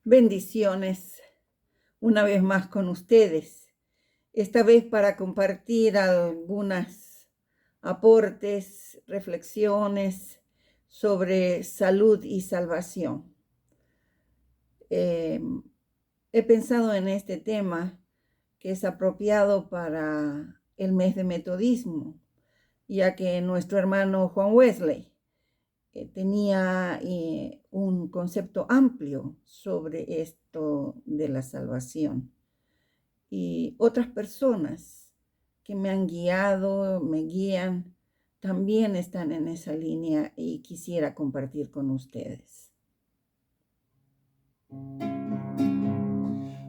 Bendiciones una vez más con ustedes, esta vez para compartir algunos aportes, reflexiones sobre salud y salvación. He pensado en este tema que es apropiado para el mes de metodismo, ya que nuestro hermano Juan Wesley tenía un concepto amplio sobre esto de la salvación. Y otras personas que me han guiado, me guían, también están en esa línea y quisiera compartir con ustedes.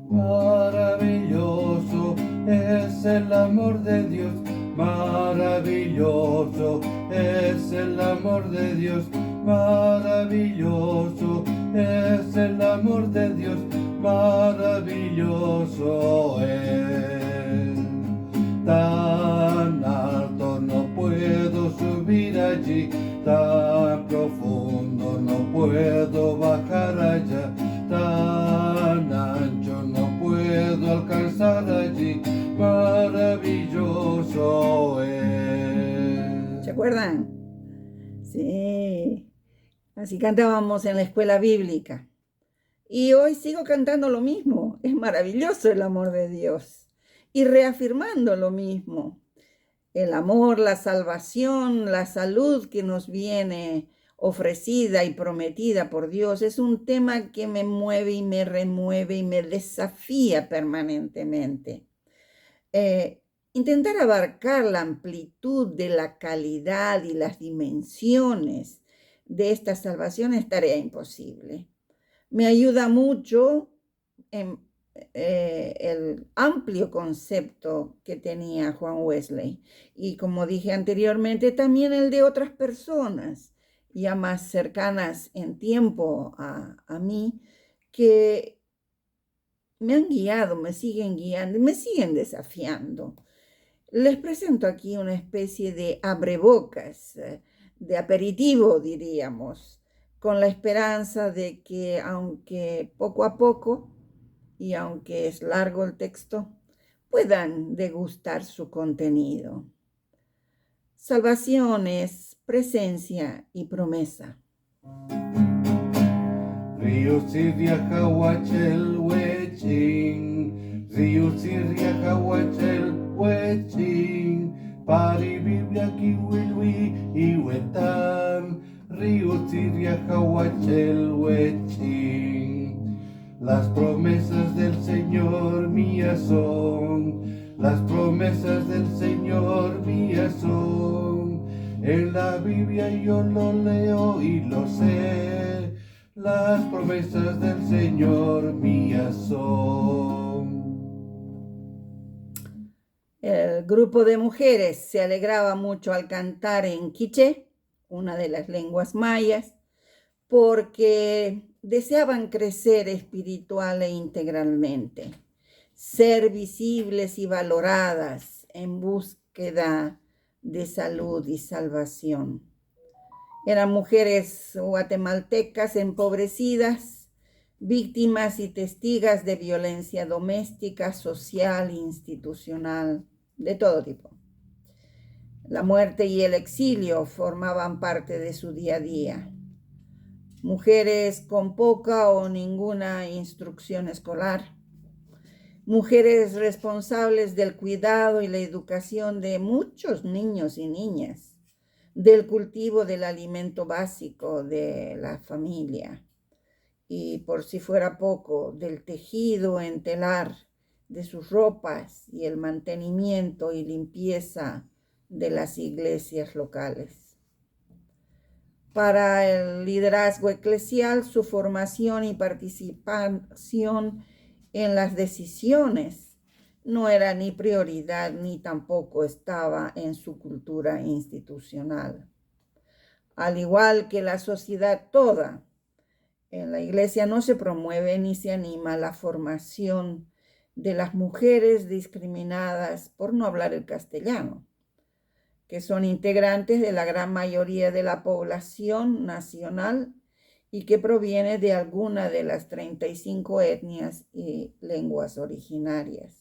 Maravilloso es el amor de Dios, maravilloso es el amor de Dios, maravilloso es el amor de Dios, maravilloso es. Tan alto no puedo subir allí, tan profundo no puedo bajar allá, tan ancho no puedo alcanzar allí, maravilloso es. ¿Se acuerdan? Sí, así cantábamos en la escuela bíblica. Y hoy sigo cantando lo mismo. Es maravilloso el amor de Dios. Y reafirmando lo mismo. El amor, la salvación, la salud que nos viene ofrecida y prometida por Dios es un tema que me mueve y me remueve y me desafía permanentemente. Intentar abarcar la amplitud de la calidad y las dimensiones de esta salvación es tarea imposible. Me ayuda mucho en el amplio concepto que tenía Juan Wesley y, como dije anteriormente, también el de otras personas ya más cercanas en tiempo a mí, que me han guiado, me siguen guiando, me siguen desafiando. Les presento aquí una especie de abrebocas, de aperitivo, diríamos, con la esperanza de que, aunque poco a poco, y aunque es largo el texto, puedan degustar su contenido. Salvación es presencia y promesa. Riusiria hawachel weching, Riusiria hawachel weching, Pari Biblia kiwilwi iwetan, Riusiria hawachel weching. Las promesas del Señor mías son, las promesas del Señor mías son. En la Biblia yo lo leo y lo sé, las promesas del Señor mías son. El grupo de mujeres se alegraba mucho al cantar en quiché, una de las lenguas mayas, porque deseaban crecer espiritual e integralmente, ser visibles y valoradas en búsqueda de salud y salvación. Eran mujeres guatemaltecas empobrecidas, víctimas y testigas de violencia doméstica, social e institucional, de todo tipo. La muerte y el exilio formaban parte de su día a día. Mujeres con poca o ninguna instrucción escolar, mujeres responsables del cuidado y la educación de muchos niños y niñas, del cultivo del alimento básico de la familia y, por si fuera poco, del tejido en telar de sus ropas y el mantenimiento y limpieza de las iglesias locales. Para el liderazgo eclesial, su formación y participación en las decisiones no era ni prioridad ni tampoco estaba en su cultura institucional. Al igual que la sociedad toda, en la iglesia no se promueve ni se anima la formación de las mujeres discriminadas por no hablar el castellano, que son integrantes de la gran mayoría de la población nacional y que proviene de alguna de las 35 etnias y lenguas originarias.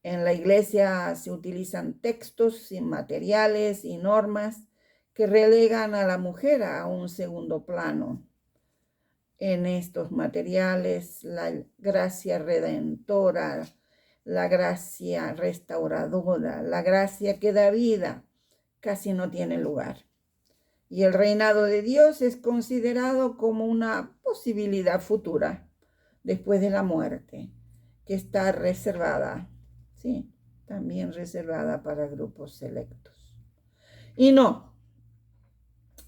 En la iglesia se utilizan textos materiales y normas que relegan a la mujer a un segundo plano. En estos materiales, la gracia redentora, la gracia restauradora, la gracia que da vida, casi no tiene lugar. Y el reinado de Dios es considerado como una posibilidad futura después de la muerte, que está reservada, sí, también reservada para grupos selectos. Y no,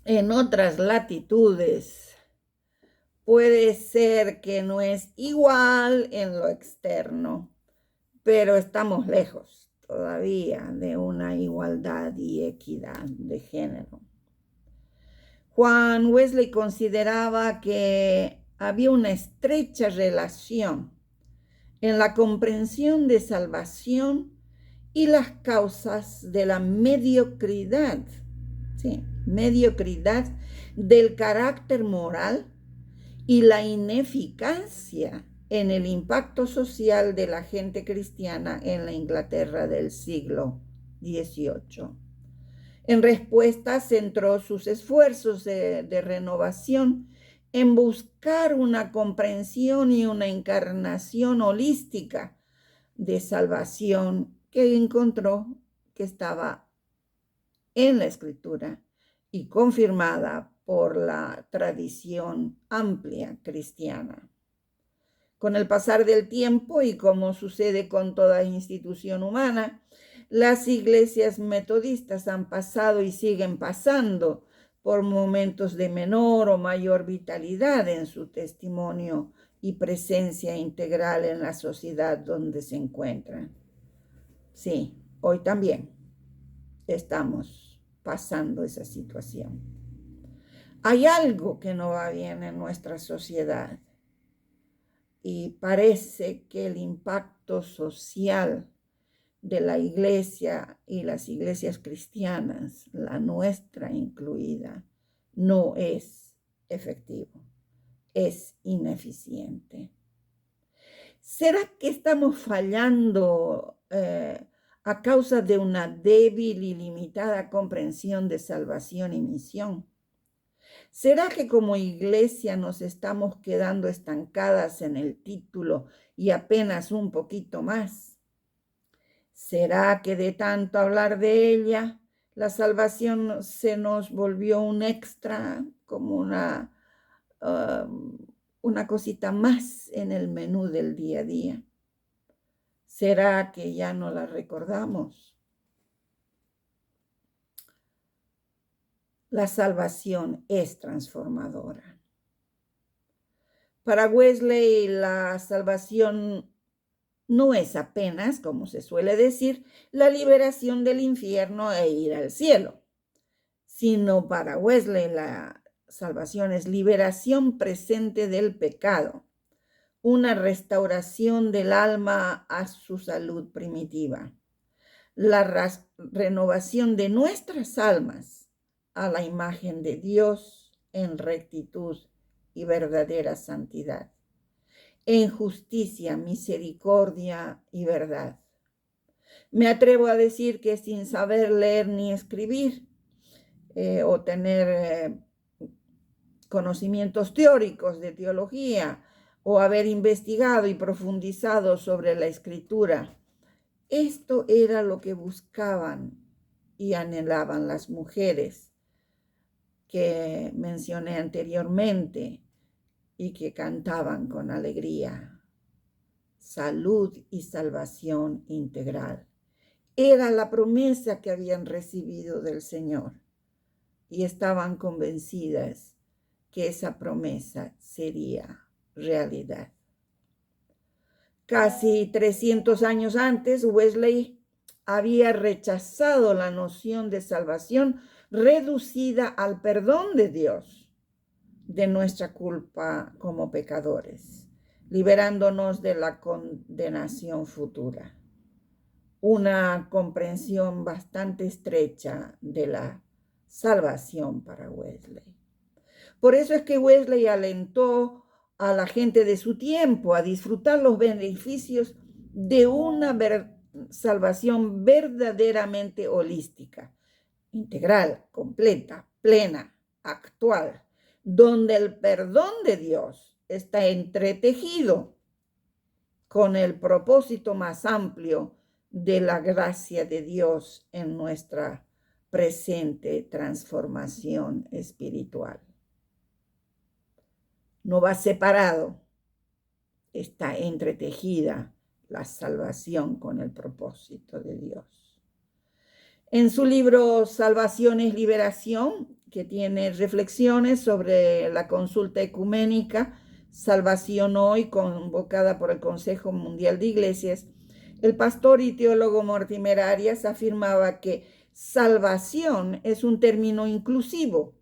en otras latitudes puede ser que no es igual en lo externo, pero estamos lejos todavía de una igualdad y equidad de género. Juan Wesley consideraba que había una estrecha relación en la comprensión de salvación y las causas de la mediocridad, sí, mediocridad del carácter moral y la ineficacia en el impacto social de la gente cristiana en la Inglaterra del siglo XVIII. En respuesta, centró sus esfuerzos de renovación en buscar una comprensión y una encarnación holística de salvación que encontró que estaba en la Escritura y confirmada por la tradición amplia cristiana. Con el pasar del tiempo y como sucede con toda institución humana, las iglesias metodistas han pasado y siguen pasando por momentos de menor o mayor vitalidad en su testimonio y presencia integral en la sociedad donde se encuentran. Sí, hoy también estamos pasando esa situación. Hay algo que no va bien en nuestra sociedad y parece que el impacto social de la iglesia y las iglesias cristianas, la nuestra incluida, no es efectivo, es ineficiente. ¿Será que estamos fallando a causa de una débil y limitada comprensión de salvación y misión? ¿Será que como iglesia nos estamos quedando estancadas en el título y apenas un poquito más? ¿Será que de tanto hablar de ella, la salvación se nos volvió un extra, como una cosita más en el menú del día a día? ¿Será que ya no la recordamos? La salvación es transformadora. Para Wesley, la salvación no es apenas, como se suele decir, la liberación del infierno e ir al cielo, sino para Wesley la salvación es liberación presente del pecado, una restauración del alma a su salud primitiva, la renovación de nuestras almas a la imagen de Dios en rectitud y verdadera santidad, en justicia, misericordia y verdad. Me atrevo a decir que sin saber leer ni escribir o tener conocimientos teóricos de teología o haber investigado y profundizado sobre la Escritura, esto era lo que buscaban y anhelaban las mujeres que mencioné anteriormente y que cantaban con alegría. Salud y salvación integral. Era la promesa que habían recibido del Señor y estaban convencidas que esa promesa sería realidad. Casi 300 años antes, Wesley había rechazado la noción de salvación reducida al perdón de Dios de nuestra culpa como pecadores, liberándonos de la condenación futura. Una comprensión bastante estrecha de la salvación para Wesley. Por eso es que Wesley alentó a la gente de su tiempo a disfrutar los beneficios de una salvación verdaderamente holística, integral, completa, plena, actual, donde el perdón de Dios está entretejido con el propósito más amplio de la gracia de Dios en nuestra presente transformación espiritual. No va separado, está entretejida la salvación con el propósito de Dios. En su libro Salvación es Liberación, que tiene reflexiones sobre la consulta ecuménica Salvación Hoy, convocada por el Consejo Mundial de Iglesias, el pastor y teólogo Mortimer Arias afirmaba que salvación es un término inclusivo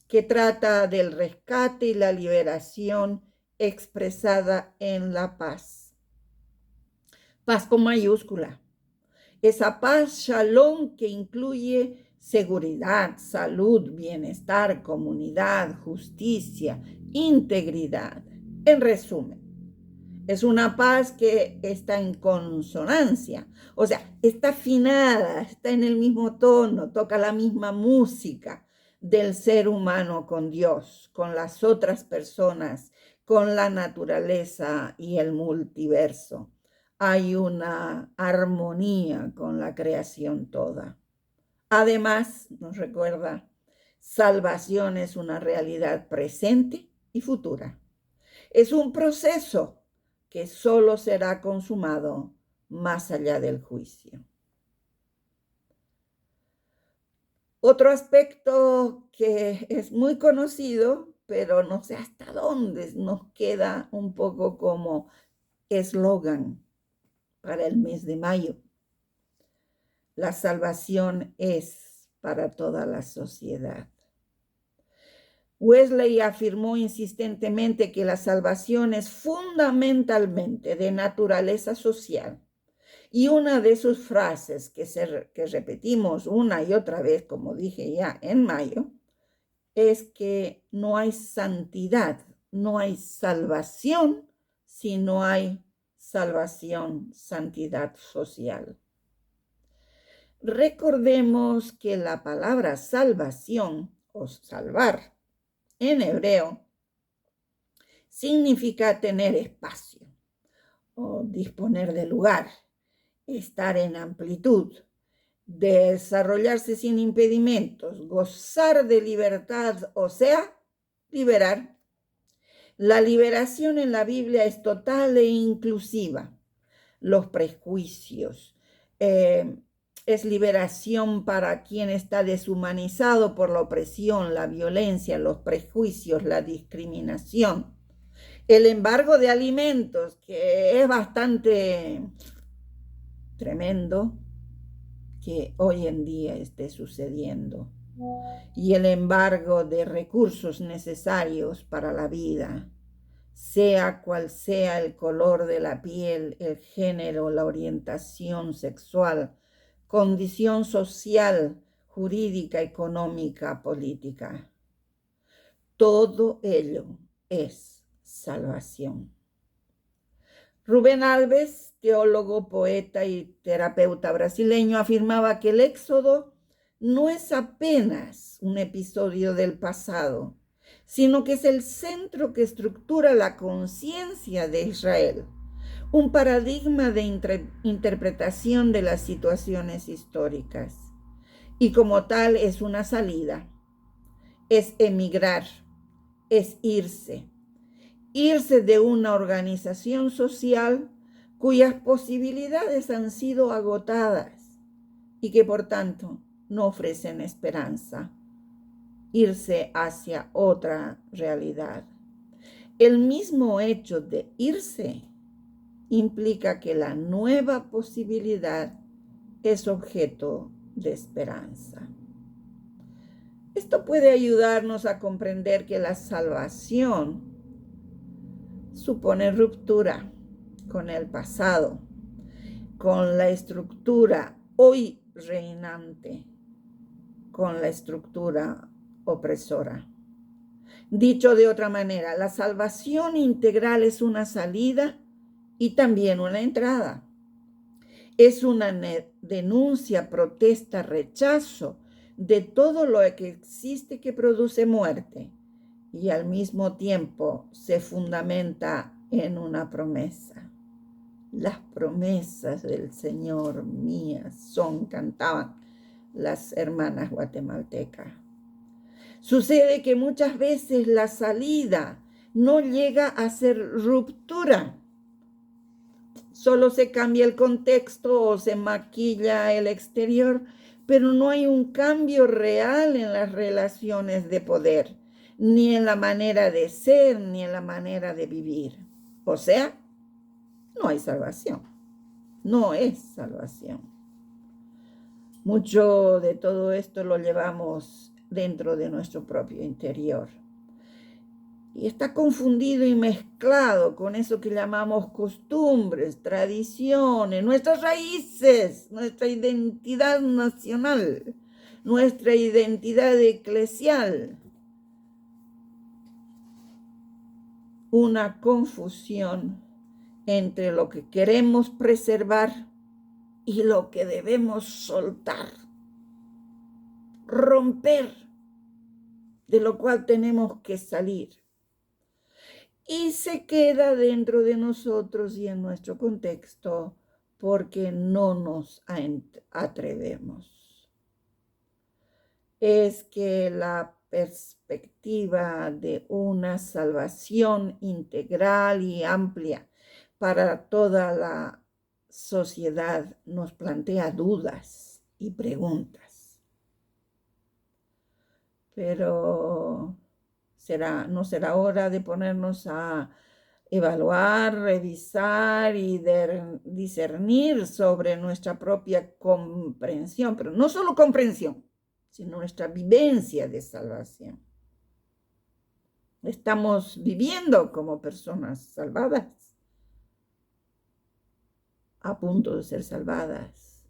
que trata del rescate y la liberación expresada en la paz. Paz con mayúscula. Esa paz shalom que incluye seguridad, salud, bienestar, comunidad, justicia, integridad. En resumen, es una paz que está en consonancia, o sea, está afinada, está en el mismo tono, toca la misma música del ser humano con Dios, con las otras personas, con la naturaleza y el multiverso. Hay una armonía con la creación toda. Además, nos recuerda, salvación es una realidad presente y futura. Es un proceso que solo será consumado más allá del juicio. Otro aspecto que es muy conocido, pero no sé hasta dónde nos queda un poco como eslogan para el mes de mayo. La salvación es para toda la sociedad. Wesley afirmó insistentemente que la salvación es fundamentalmente de naturaleza social. Y una de sus frases que repetimos una y otra vez, como dije ya en mayo, es que no hay santidad, no hay salvación si no hay salvación, santidad social. Recordemos que la palabra salvación o salvar en hebreo significa tener espacio o disponer de lugar, estar en amplitud, desarrollarse sin impedimentos, gozar de libertad, o sea, liberar. La liberación en la Biblia es total e inclusiva. Los prejuicios, es liberación para quien está deshumanizado por la opresión, la violencia, los prejuicios, la discriminación. El embargo de alimentos, que es bastante tremendo que hoy en día esté sucediendo. Y el embargo de recursos necesarios para la vida, sea cual sea el color de la piel, el género, la orientación sexual, condición social, jurídica, económica, política. Todo ello es salvación. Rubén Alves, teólogo, poeta y terapeuta brasileño, afirmaba que el Éxodo no es apenas un episodio del pasado, sino que es el centro que estructura la conciencia de Israel, un paradigma de interpretación de las situaciones históricas. Y como tal es una salida, es emigrar, es irse de una organización social cuyas posibilidades han sido agotadas y que por tanto no ofrecen esperanza, irse hacia otra realidad. El mismo hecho de irse implica que la nueva posibilidad es objeto de esperanza. Esto puede ayudarnos a comprender que la salvación supone ruptura con el pasado, con la estructura hoy reinante, con la estructura opresora. Dicho de otra manera, la salvación integral es una salida y también una entrada. Es una denuncia, protesta, rechazo de todo lo que existe que produce muerte y al mismo tiempo se fundamenta en una promesa. Las promesas del Señor mías son, cantaban las hermanas guatemaltecas. Sucede que muchas veces la salida no llega a ser ruptura. Solo se cambia el contexto o se maquilla el exterior, pero no hay un cambio real en las relaciones de poder, ni en la manera de ser, ni en la manera de vivir. O sea, no hay salvación. No es salvación. Mucho de todo esto lo llevamos dentro de nuestro propio interior. Y está confundido y mezclado con eso que llamamos costumbres, tradiciones, nuestras raíces, nuestra identidad nacional, nuestra identidad eclesial. Una confusión entre lo que queremos preservar y lo que debemos soltar, romper, de lo cual tenemos que salir. Y se queda dentro de nosotros y en nuestro contexto porque no nos atrevemos. Es que la perspectiva de una salvación integral y amplia para toda la sociedad nos plantea dudas y preguntas. Pero no será hora de ponernos a evaluar, revisar y discernir sobre nuestra propia comprensión, pero no solo comprensión, sino nuestra vivencia de salvación. Estamos viviendo como personas salvadas, a punto de ser salvadas,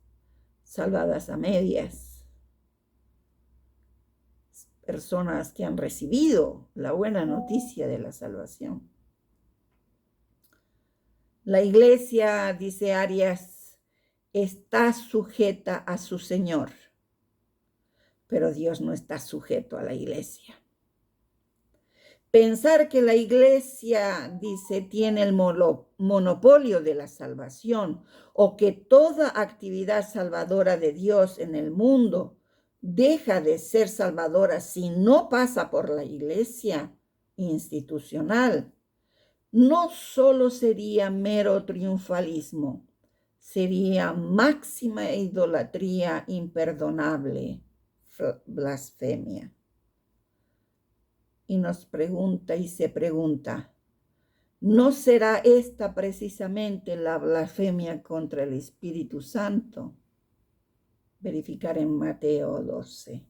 salvadas a medias. Personas que han recibido la buena noticia de la salvación. La iglesia, dice Arias, está sujeta a su Señor, pero Dios no está sujeto a la iglesia. Pensar que la iglesia, dice, tiene el monopolio de la salvación o que toda actividad salvadora de Dios en el mundo deja de ser salvadora si no pasa por la iglesia institucional, no solo sería mero triunfalismo, sería máxima idolatría imperdonable, blasfemia. Y nos pregunta y se pregunta, ¿no será esta precisamente la blasfemia contra el Espíritu Santo? Verificar en Mateo 12.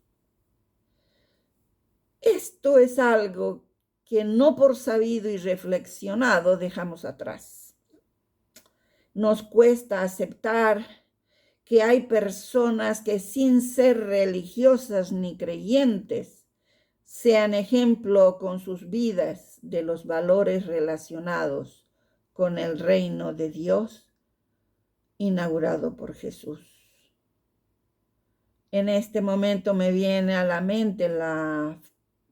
Esto es algo que no por sabido y reflexionado dejamos atrás. Nos cuesta aceptar que hay personas que sin ser religiosas ni creyentes sean ejemplo con sus vidas de los valores relacionados con el reino de Dios inaugurado por Jesús. En este momento me viene a la mente la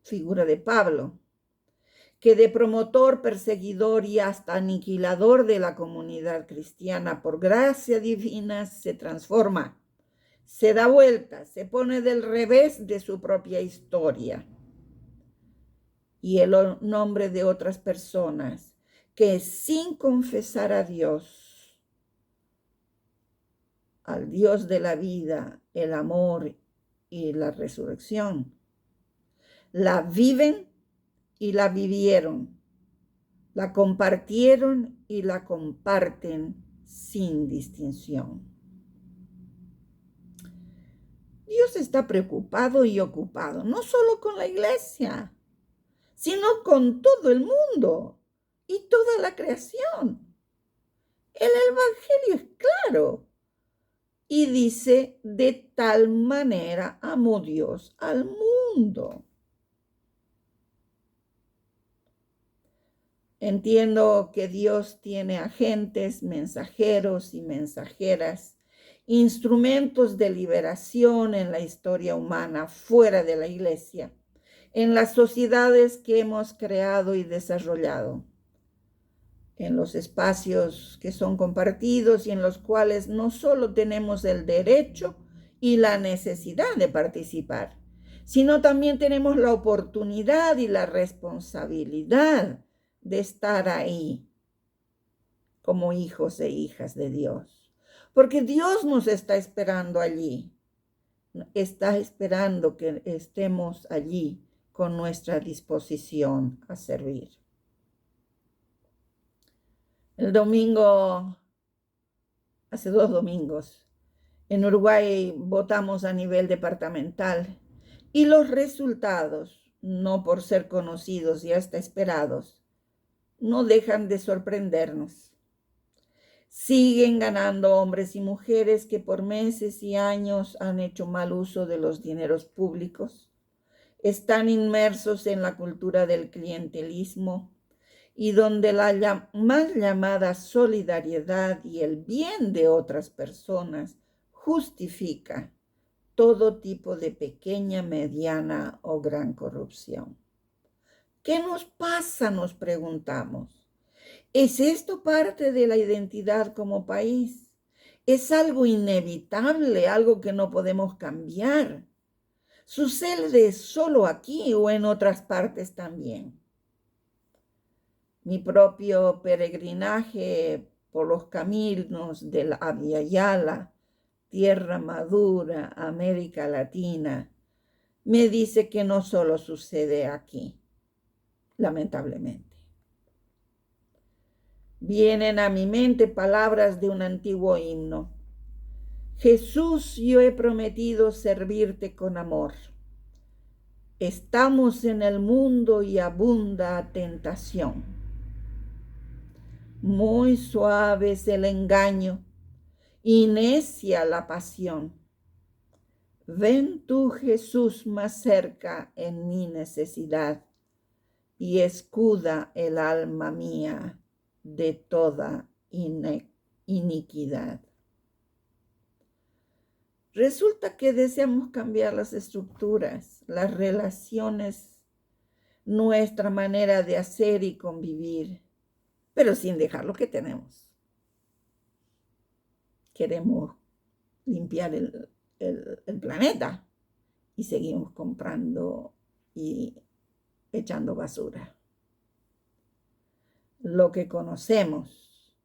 figura de Pablo, que de promotor, perseguidor y hasta aniquilador de la comunidad cristiana por gracia divina se transforma, se da vuelta, se pone del revés de su propia historia y el nombre de otras personas que sin confesar a Dios, al Dios de la vida, el amor y la resurrección, la viven y la vivieron, la compartieron y la comparten sin distinción. Dios está preocupado y ocupado, no solo con la iglesia, sino con todo el mundo y toda la creación. El Evangelio es claro y dice, de tal manera amó Dios al mundo. Entiendo que Dios tiene agentes, mensajeros y mensajeras, instrumentos de liberación en la historia humana fuera de la iglesia, en las sociedades que hemos creado y desarrollado, en los espacios que son compartidos y en los cuales no solo tenemos el derecho y la necesidad de participar, sino también tenemos la oportunidad y la responsabilidad de estar ahí como hijos e hijas de Dios. Porque Dios nos está esperando allí, está esperando que estemos allí con nuestra disposición a servir. El domingo, hace 2 domingos, en Uruguay votamos a nivel departamental y los resultados, no por ser conocidos y hasta esperados, no dejan de sorprendernos. Siguen ganando hombres y mujeres que por meses y años han hecho mal uso de los dineros públicos, están inmersos en la cultura del clientelismo y donde la mal llamada solidaridad y el bien de otras personas justifica todo tipo de pequeña, mediana o gran corrupción. ¿Qué nos pasa?, nos preguntamos. ¿Es esto parte de la identidad como país? ¿Es algo inevitable, algo que no podemos cambiar? ¿Sucede solo aquí o en otras partes también? Mi propio peregrinaje por los caminos de la Via Yala, Tierra Madura, América Latina, me dice que no solo sucede aquí, lamentablemente. Vienen a mi mente palabras de un antiguo himno. Jesús, yo he prometido servirte con amor. Estamos en el mundo y abunda tentación. Muy suave es el engaño y necia la pasión. Ven tú, Jesús, más cerca en mi necesidad y escuda el alma mía de toda iniquidad. Resulta que deseamos cambiar las estructuras, las relaciones, nuestra manera de hacer y convivir, pero sin dejar lo que tenemos. Queremos limpiar el planeta y seguimos comprando y echando basura. Lo que conocemos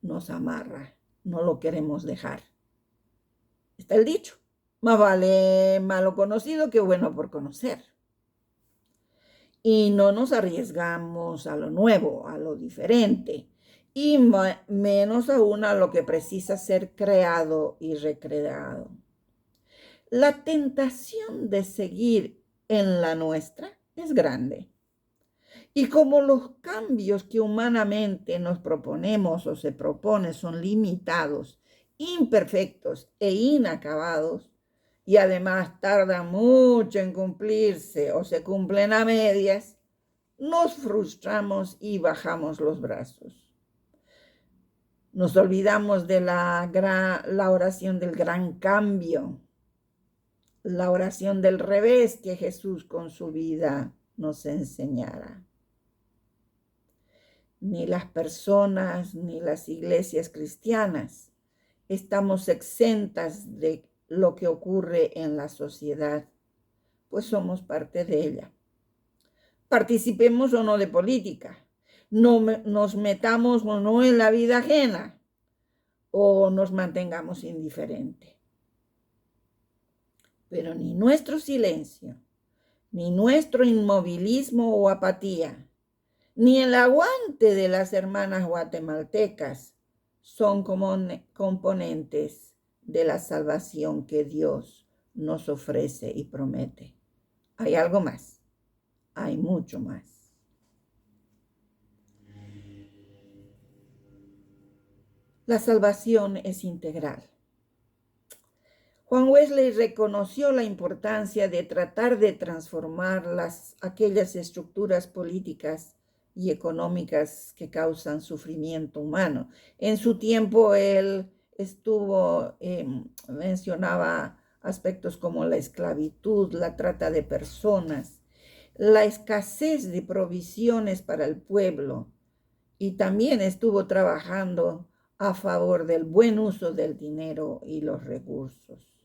nos amarra, no lo queremos dejar. Está el dicho, más vale malo conocido que bueno por conocer. Y no nos arriesgamos a lo nuevo, a lo diferente, y menos aún a lo que precisa ser creado y recreado. La tentación de seguir en la nuestra es grande. Y como los cambios que humanamente nos proponemos o se propone son limitados, imperfectos e inacabados, y además tardan mucho en cumplirse o se cumplen a medias, nos frustramos y bajamos los brazos. Nos olvidamos de la oración del gran cambio, la oración del revés que Jesús con su vida nos enseñara. Ni las personas ni las iglesias cristianas estamos exentas de lo que ocurre en la sociedad, pues somos parte de ella. Participemos o no de política, nos metamos o no en la vida ajena, o nos mantengamos indiferentes. Pero ni nuestro silencio, ni nuestro inmovilismo o apatía, ni el aguante de las hermanas guatemaltecas son componentes de la salvación que Dios nos ofrece y promete. Hay algo más, hay mucho más. La salvación es integral. Juan Wesley reconoció la importancia de tratar de transformar aquellas estructuras políticas y económicas que causan sufrimiento humano. En su tiempo él mencionaba aspectos como la esclavitud, la trata de personas, la escasez de provisiones para el pueblo, y también estuvo trabajando a favor del buen uso del dinero y los recursos.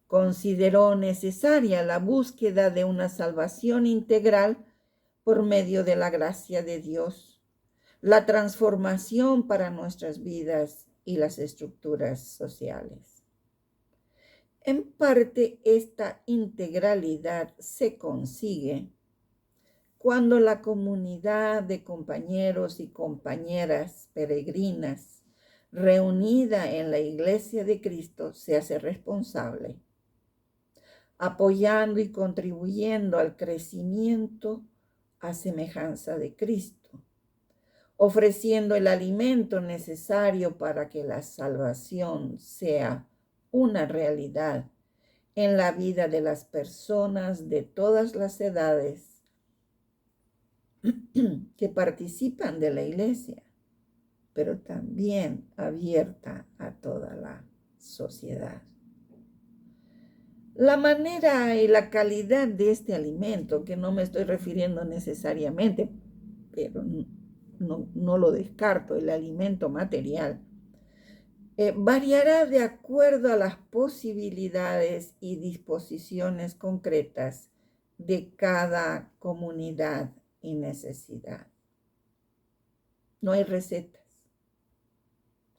Consideró necesaria la búsqueda de una salvación integral por medio de la gracia de Dios, la transformación para nuestras vidas y las estructuras sociales. En parte, esta integralidad se consigue cuando la comunidad de compañeros y compañeras peregrinas reunida en la Iglesia de Cristo se hace responsable, apoyando y contribuyendo al crecimiento a semejanza de Cristo, ofreciendo el alimento necesario para que la salvación sea una realidad en la vida de las personas de todas las edades que participan de la iglesia, pero también abierta a toda la sociedad. La manera y la calidad de este alimento, que no me estoy refiriendo necesariamente, pero no lo descarto, el alimento material, variará de acuerdo a las posibilidades y disposiciones concretas de cada comunidad y necesidad. No hay recetas.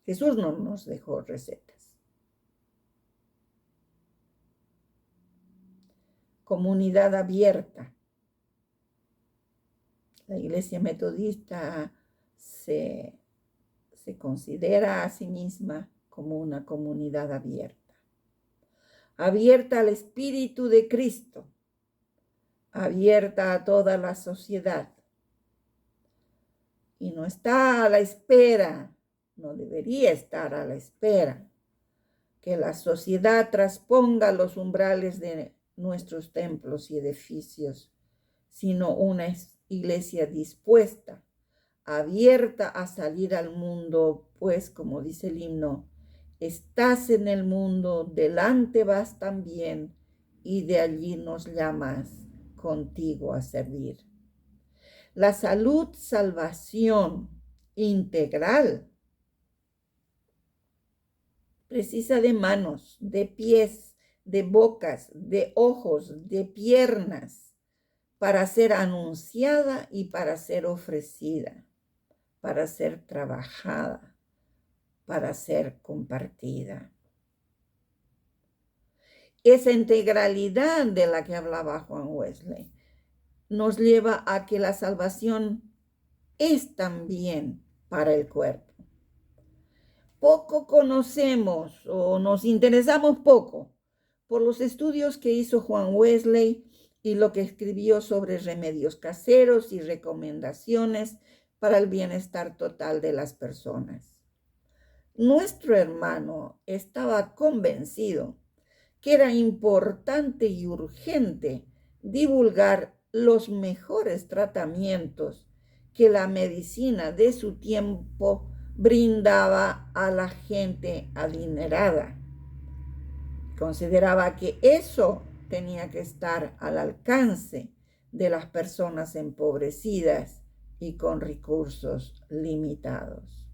Jesús no nos dejó recetas. Comunidad abierta. La Iglesia Metodista se considera a sí misma como una comunidad abierta. Abierta al Espíritu de Cristo. Abierta a toda la sociedad. Y no está a la espera, no debería estar a la espera que la sociedad trasponga los umbrales de nuestros templos y edificios, sino una iglesia dispuesta, abierta a salir al mundo, pues como dice el himno, estás en el mundo, delante vas también, y de allí nos llamas contigo a servir. La salvación integral precisa de manos, de pies, de bocas, de ojos, de piernas, para ser anunciada y para ser ofrecida, para ser trabajada, para ser compartida. Esa integralidad de la que hablaba Juan Wesley nos lleva a que la salvación es también para el cuerpo. Poco conocemos o nos interesamos poco por los estudios que hizo Juan Wesley y lo que escribió sobre remedios caseros y recomendaciones para el bienestar total de las personas. Nuestro hermano estaba convencido que era importante y urgente divulgar los mejores tratamientos que la medicina de su tiempo brindaba a la gente adinerada. Consideraba que eso tenía que estar al alcance de las personas empobrecidas y con recursos limitados.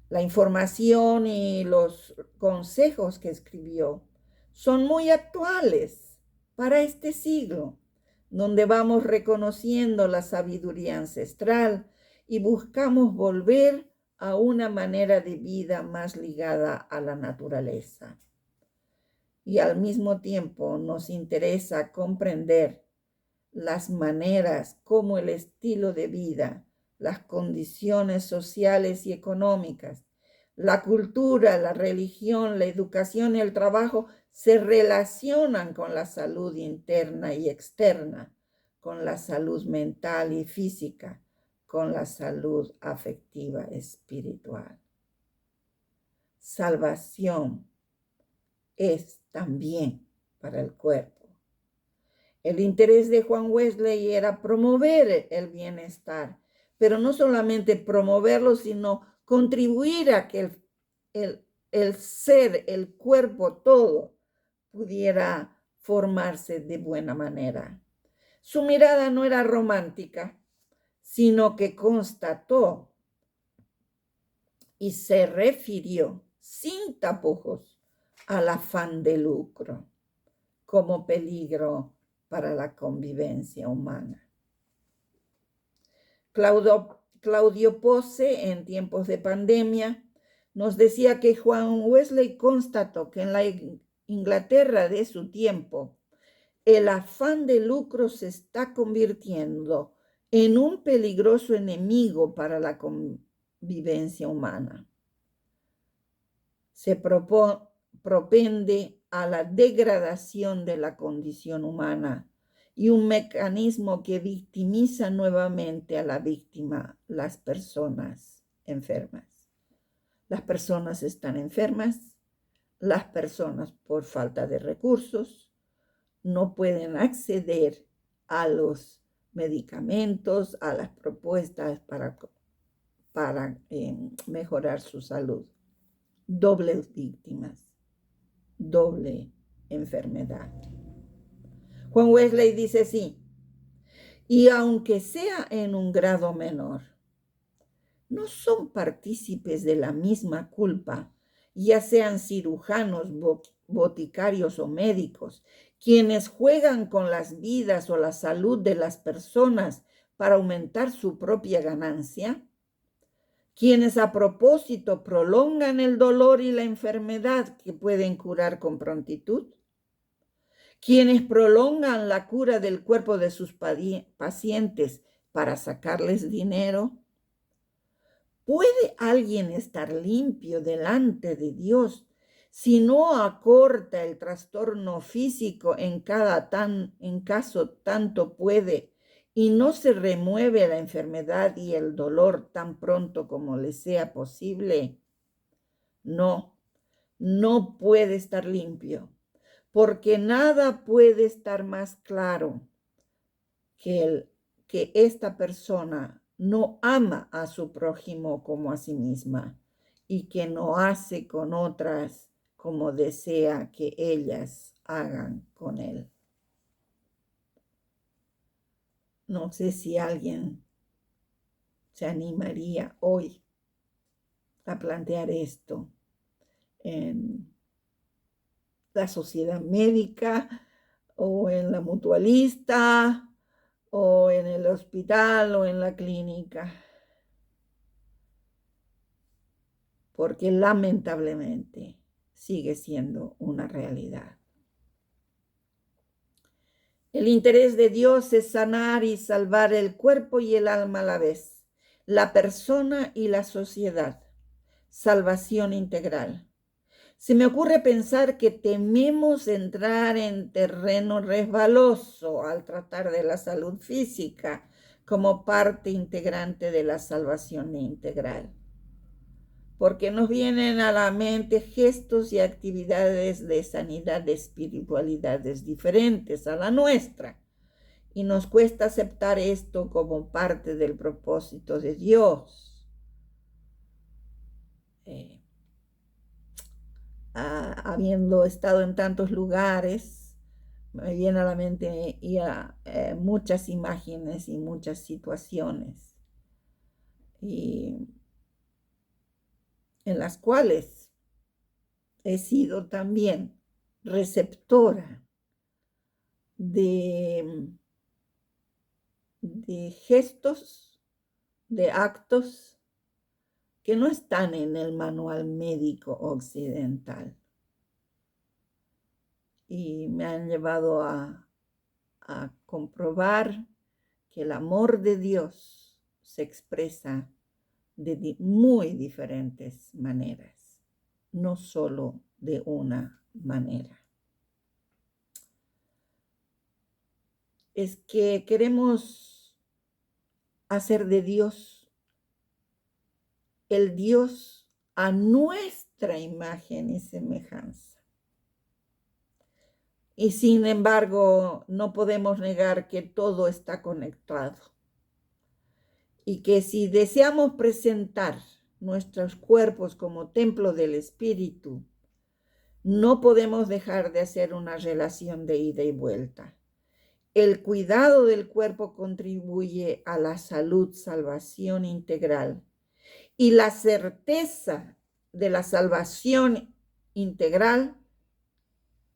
La información y los consejos que escribió son muy actuales para este siglo, donde vamos reconociendo la sabiduría ancestral y buscamos volver a una manera de vida más ligada a la naturaleza. Y al mismo tiempo nos interesa comprender las maneras como el estilo de vida, las condiciones sociales y económicas, la cultura, la religión, la educación y el trabajo se relacionan con la salud interna y externa, con la salud mental y física, con la salud afectiva espiritual. Salvación es también para el cuerpo. El interés de Juan Wesley era promover el bienestar, pero no solamente promoverlo, sino contribuir a que el ser, el cuerpo, todo pudiera formarse de buena manera. Su mirada no era romántica, sino que constató y se refirió sin tapujos al afán de lucro como peligro para la convivencia humana. Claudio Pose, en tiempos de pandemia, nos decía que Juan Wesley constató que en la Inglaterra de su tiempo, el afán de lucro se está convirtiendo en un peligroso enemigo para la convivencia humana. Se propende a la degradación de la condición humana y un mecanismo que victimiza nuevamente a la víctima, las personas enfermas. Las personas están enfermas, las personas por falta de recursos no pueden acceder a los medicamentos, a las propuestas para mejorar su salud. Dobles víctimas, doble enfermedad. Juan Wesley dice sí, y aunque sea en un grado menor, no son partícipes de la misma culpa, ya sean cirujanos, boticarios o médicos, quienes juegan con las vidas o la salud de las personas para aumentar su propia ganancia, quienes a propósito prolongan el dolor y la enfermedad que pueden curar con prontitud, quienes prolongan la cura del cuerpo de sus pacientes para sacarles dinero. ¿Puede alguien estar limpio delante de Dios si no acorta el trastorno físico en caso tanto puede y no se remueve la enfermedad y el dolor tan pronto como le sea posible? No, no puede estar limpio, porque nada puede estar más claro que esta persona no ama a su prójimo como a sí misma y que no hace con otras como desea que ellas hagan con él. No sé si alguien se animaría hoy a plantear esto en la sociedad médica o en la mutualista o en el hospital o en la clínica. Porque lamentablemente sigue siendo una realidad. El interés de Dios es sanar y salvar el cuerpo y el alma a la vez, la persona y la sociedad. Salvación integral. Se me ocurre pensar que tememos entrar en terreno resbaloso al tratar de la salud física como parte integrante de la salvación integral, porque nos vienen a la mente gestos y actividades de sanidad de espiritualidades diferentes a la nuestra, y nos cuesta aceptar esto como parte del propósito de Dios. Habiendo estado en tantos lugares, me viene a la mente muchas imágenes y muchas situaciones y en las cuales he sido también receptora de gestos, de actos que no están en el manual médico occidental y me han llevado a comprobar que el amor de Dios se expresa de muy diferentes maneras, no solo de una manera. Es que queremos hacer de Dios el Dios a nuestra imagen y semejanza. Y sin embargo, no podemos negar que todo está conectado y que si deseamos presentar nuestros cuerpos como templo del Espíritu, no podemos dejar de hacer una relación de ida y vuelta. El cuidado del cuerpo contribuye a la salud, salvación integral. Y la certeza de la salvación integral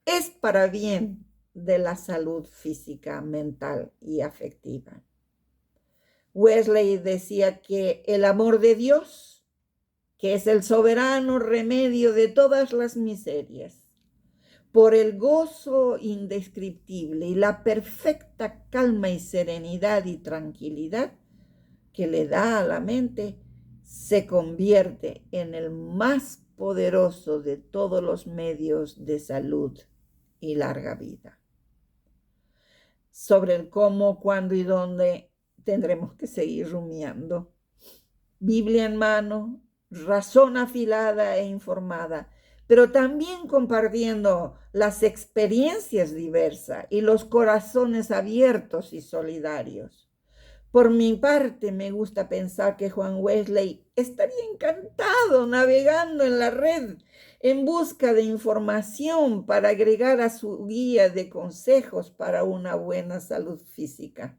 es para bien de la salud física, mental y afectiva. Wesley decía que el amor de Dios, que es el soberano remedio de todas las miserias, por el gozo indescriptible y la perfecta calma y serenidad y tranquilidad que le da a la mente, se convierte en el más poderoso de todos los medios de salud y larga vida. Sobre el cómo, cuándo y dónde tendremos que seguir rumiando. Biblia en mano, razón afilada e informada, pero también compartiendo las experiencias diversas y los corazones abiertos y solidarios. Por mi parte, me gusta pensar que Juan Wesley estaría encantado navegando en la red en busca de información para agregar a su guía de consejos para una buena salud física.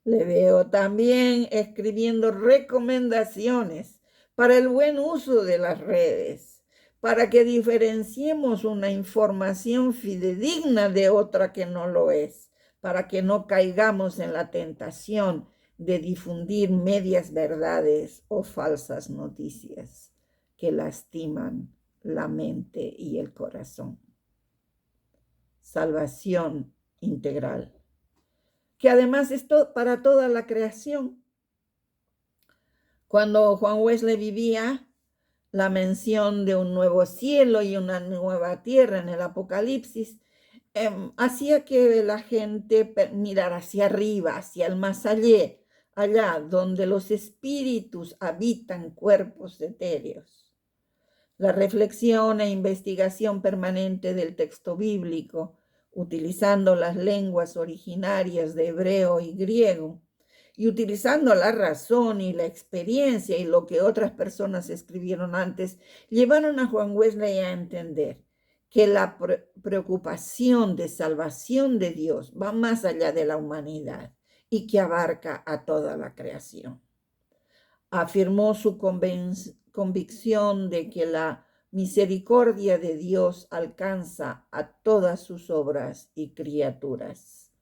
Le veo también escribiendo recomendaciones para el buen uso de las redes, para que diferenciemos una información fidedigna de otra que no lo es, para que no caigamos en la tentación de difundir medias verdades o falsas noticias que lastiman la mente y el corazón. Salvación integral, que además es para toda la creación. Cuando Juan Wesley vivía, la mención de un nuevo cielo y una nueva tierra en el Apocalipsis hacía que la gente mirara hacia arriba, hacia el más allá donde los espíritus habitan cuerpos etéreos. La reflexión e investigación permanente del texto bíblico, utilizando las lenguas originarias de hebreo y griego, y utilizando la razón y la experiencia y lo que otras personas escribieron antes, llevaron a Juan Wesley a entender que la preocupación de salvación de Dios va más allá de la humanidad y que abarca a toda la creación. Afirmó su convicción de que la misericordia de Dios alcanza a todas sus obras y criaturas.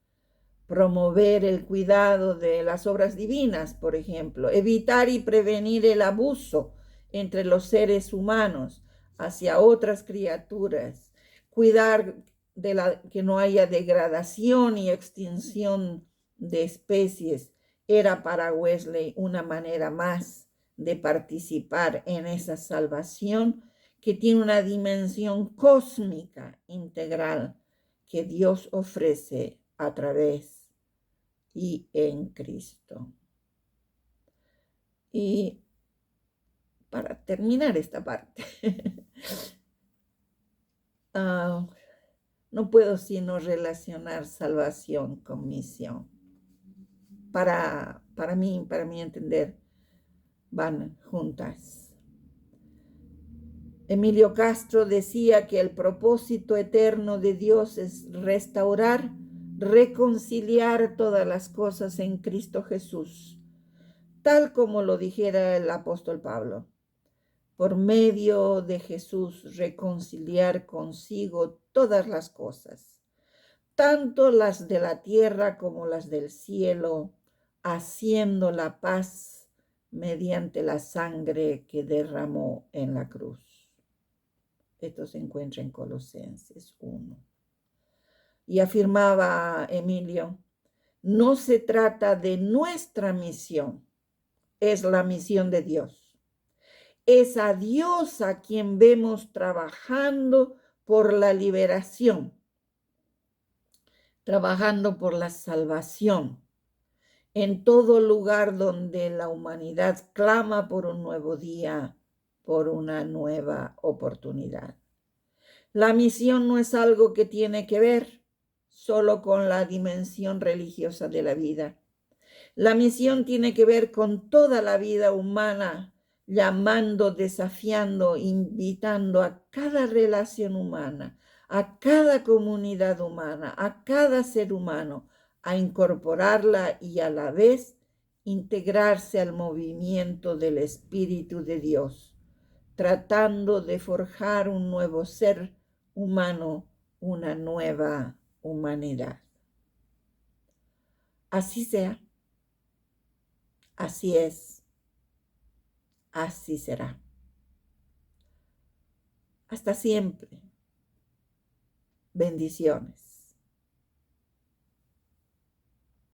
Promover el cuidado de las obras divinas, por ejemplo, evitar y prevenir el abuso entre los seres humanos hacia otras criaturas, cuidar de que no haya degradación y extinción de especies, era para Wesley una manera más de participar en esa salvación que tiene una dimensión cósmica integral que Dios ofrece a través y en Cristo. Y para terminar esta parte, no puedo sino relacionar salvación con misión. Para mi entender, van juntas. Emilio Castro decía que el propósito eterno de Dios es restaurar, reconciliar todas las cosas en Cristo Jesús, tal como lo dijera el apóstol Pablo. Por medio de Jesús, reconciliar consigo todas las cosas, tanto las de la tierra como las del cielo, haciendo la paz mediante la sangre que derramó en la cruz. Esto se encuentra en Colosenses 1. Y afirmaba Emilio, no se trata de nuestra misión, es la misión de Dios. Es a Dios a quien vemos trabajando por la liberación, trabajando por la salvación, en todo lugar donde la humanidad clama por un nuevo día, por una nueva oportunidad. La misión no es algo que tiene que ver solo con la dimensión religiosa de la vida. La misión tiene que ver con toda la vida humana, llamando, desafiando, invitando a cada relación humana, a cada comunidad humana, a cada ser humano, a incorporarla y a la vez integrarse al movimiento del Espíritu de Dios, tratando de forjar un nuevo ser humano, una nueva humanidad. Así sea, así es, así será. Hasta siempre. Bendiciones.